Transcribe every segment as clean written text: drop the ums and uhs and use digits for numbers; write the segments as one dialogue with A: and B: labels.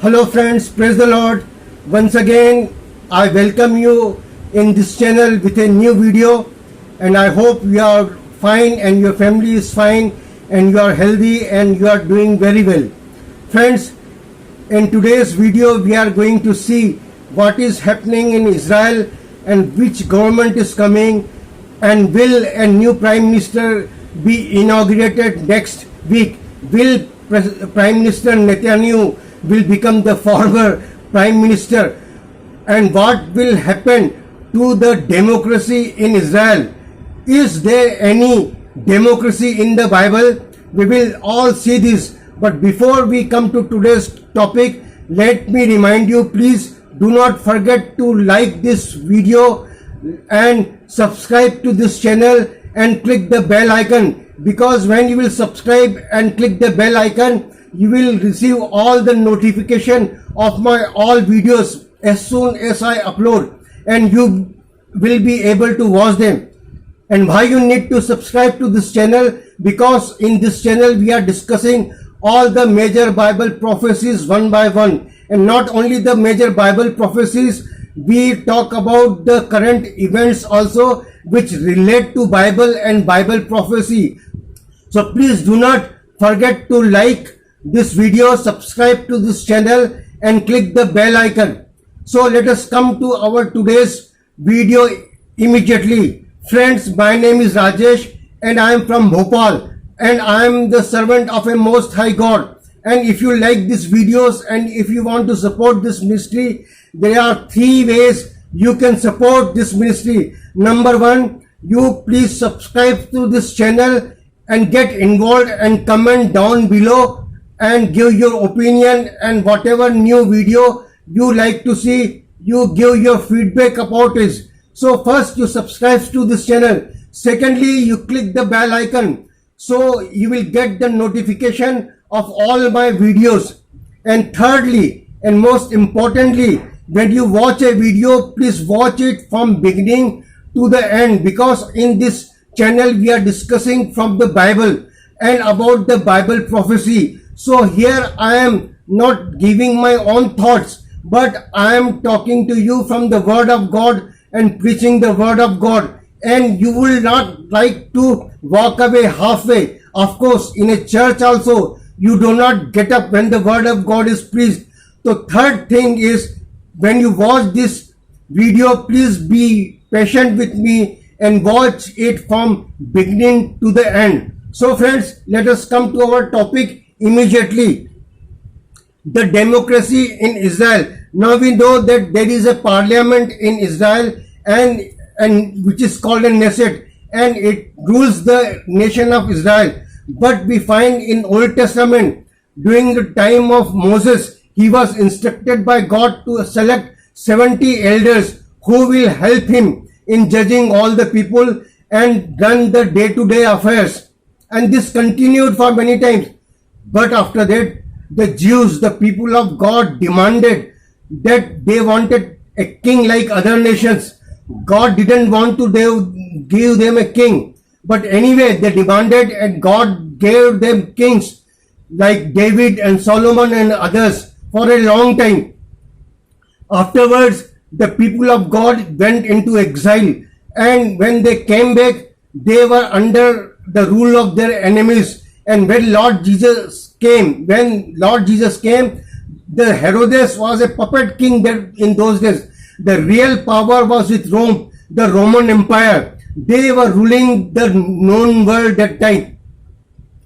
A: Hello friends, praise the Lord. Once again, I welcome you in this channel with a new video, and I hope you are fine and your family is fine and you are healthy and you are doing very well. Friends, in today's video we are going to see what is happening in Israel and which government is coming, and will a new Prime Minister be inaugurated next week. Will Prime Minister Netanyahu will become the former Prime Minister, and what will happen to the democracy in Israel? Is there any democracy in the Bible? We will all see this. But before we come to today's topic, let me remind you, please do not forget to like this video and subscribe to this channel and click the bell icon, because when you will subscribe and click the bell icon, you will receive all the notification of my all videos as soon as I upload, and you will be able to watch them. And why you need to subscribe to this channel? Because in this channel we are discussing all the major Bible prophecies one by one, and not only the major Bible prophecies, we talk about the current events also which relate to Bible and Bible prophecy. So please do not forget to like this video, subscribe to this channel and click the bell icon. So let us come to our today's video immediately. Friends, my name is Rajesh and I am from Bhopal, and I am the servant of a most high God. And if you like these videos and if you want to support this ministry, there are three ways you can support this ministry. Number one, you please subscribe to this channel and get involved and comment down below and give your opinion, and whatever new video you like to see, you give your feedback about it. So first you subscribe to this channel. Secondly, you click the bell icon so you will get the notification of all my videos. And thirdly, and most importantly, when you watch a video, please watch it from beginning to the end, because in this channel we are discussing from the Bible and about the Bible prophecy. So here I am not giving my own thoughts, but I am talking to you from the Word of God and preaching the Word of God. And you will not like to walk away halfway. Of course, in a church also, you do not get up when the Word of God is preached. So third thing is, when you watch this video, please be patient with me and watch it from beginning to the end. So friends, let us come to our topic immediately. The democracy in Israel. Now we know that there is a parliament in Israel, and which is called a Knesset, and it rules the nation of Israel. But we find in Old Testament, during the time of Moses, he was instructed by God to select 70 elders who will help him in judging all the people and run the day-to-day affairs. And this continued for many times. But after that, the Jews, the people of God, demanded that they wanted a king like other nations. God didn't want to give them a king. But anyway, they demanded, and God gave them kings like David and Solomon and others for a long time. Afterwards, the people of God went into exile, and when they came back, they were under the rule of their enemies. And when Lord Jesus came, the Herodes was a puppet king in those days. The real power was with Rome, the Roman Empire. They were ruling the known world that time.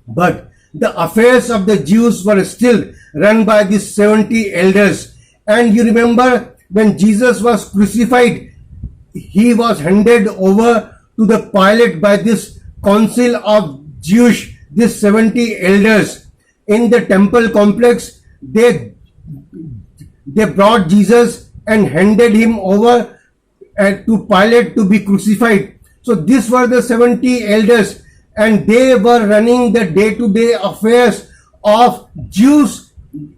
A: But the affairs of the Jews were still run by these 70 elders. And you remember, when Jesus was crucified, he was handed over to the Pilate by this council of Jewish, these 70 elders. In the temple complex, they brought Jesus and handed him over to Pilate to be crucified. So these were the 70 elders, and they were running the day-to-day affairs of Jews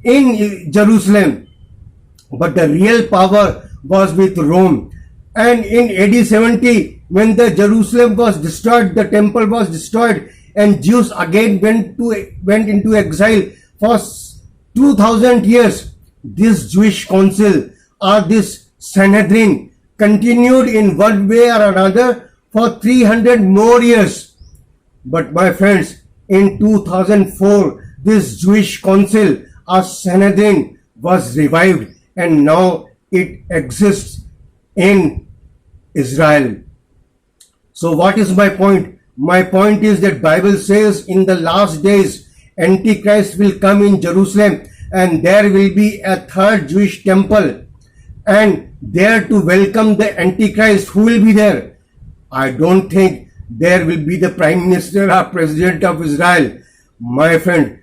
A: in Jerusalem. But the real power was with Rome. And in AD 70, when the Jerusalem was destroyed, the temple was destroyed, and Jews again went into exile for 2000 years. this Jewish council or this Sanhedrin continued in one way or another for 300 more years. But my friends, in 2004, this Jewish council or Sanhedrin was revived, and now it exists in Israel. So what is my point? My point is that Bible says in the last days, Antichrist will come in Jerusalem, and there will be a third Jewish temple. And there to welcome the Antichrist, who will be there? I don't think there will be the Prime Minister or President of Israel. My friend,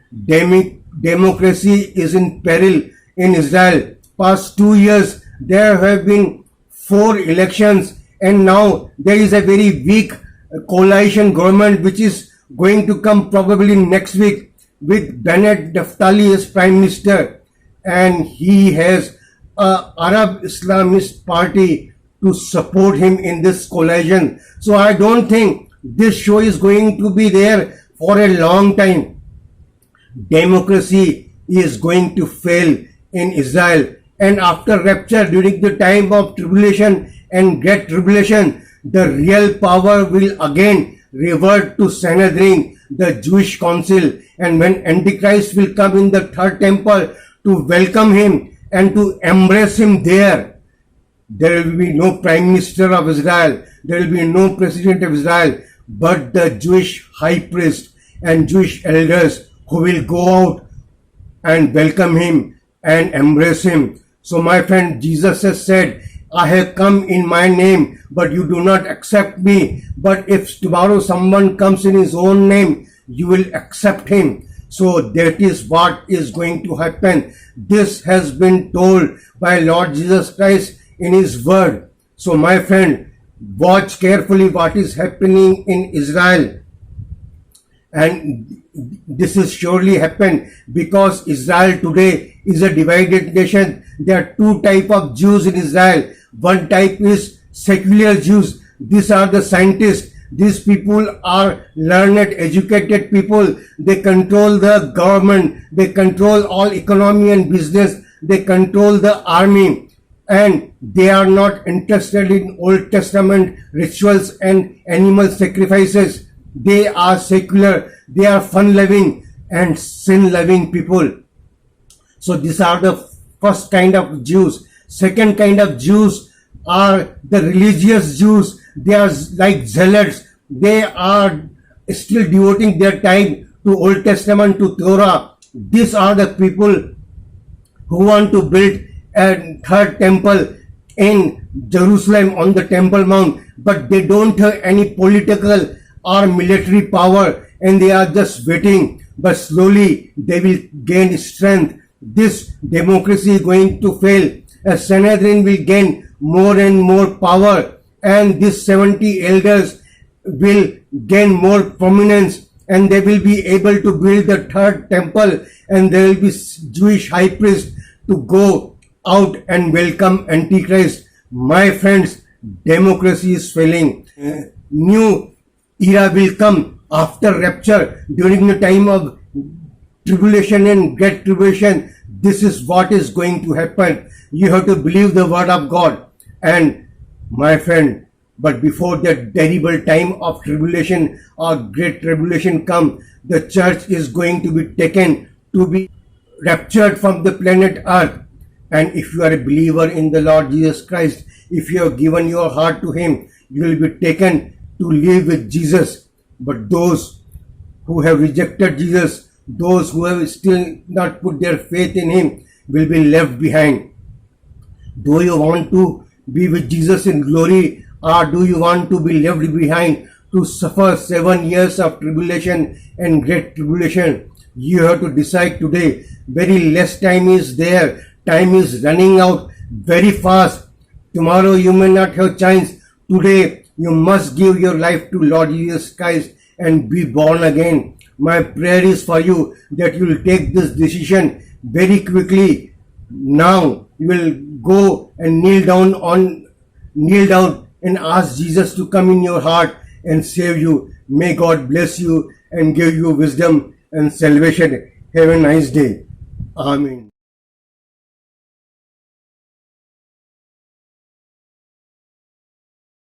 A: democracy is in peril in Israel. Past 2 years, there have been 4 elections, and now there is a very weak coalition government which is going to come probably next week with Bennett Naftali as Prime Minister, and he has a Arab Islamist party to support him in this coalition. So I don't think this show is going to be there for a long time. Democracy is going to fail in Israel, and after rapture, during the time of tribulation and great tribulation, the real power will again revert to Sanhedrin, the Jewish council, and when Antichrist will come in the third temple to welcome him and to embrace him there will be no Prime Minister of Israel, there will be no President of Israel, but the Jewish high priest and Jewish elders who will go out and welcome him and embrace him. So my friend, Jesus has said, I have come in my name, but you do not accept me. But if tomorrow someone comes in his own name, you will accept him. So that is what is going to happen. This has been told by Lord Jesus Christ in his word. So my friend, watch carefully what is happening in Israel. And this is surely happened because Israel today is a divided nation. There are 2 types of Jews in Israel. One type is secular Jews. These are the scientists. These people are learned, educated people. They control the government. They control all economy and business. They control the army. And they are not interested in Old Testament rituals and animal sacrifices. They are secular. They are fun-loving and sin-loving people. So these are the first kind of Jews. Second kind of Jews are the religious Jews. They are like zealots. They are still devoting their time to Old Testament, to Torah. These are the people who want to build a third temple in Jerusalem on the Temple Mount, but they don't have any political or military power, and they are just waiting, but slowly they will gain strength. This democracy is going to fail. A Sanhedrin will gain more and more power, and these 70 elders will gain more prominence, and they will be able to build the third temple, and there will be Jewish high priest to go out and welcome Antichrist. My friends, democracy is failing. New era will come after rapture, during the time of tribulation and great tribulation. This is what is going to happen. You have to believe the word of God. And my friend, but before that terrible time of tribulation or great tribulation come, the church is going to be taken to be raptured from the planet Earth. And if you are a believer in the Lord Jesus Christ, if you have given your heart to him, you will be taken to live with Jesus. But those who have rejected Jesus, those who have still not put their faith in him, will be left behind. Do you want to be with Jesus in glory, or do you want to be left behind to suffer 7 years of tribulation and great tribulation? You have to decide today. Very less time is there. Time is running out very fast. Tomorrow you may not have chance. Today you must give your life to Lord Jesus Christ and be born again. My prayer is for you that you will take this decision very quickly. Now you will go and kneel down and ask Jesus to come in your heart and save you. May God bless you and give you wisdom and salvation. Have a nice day. Amen.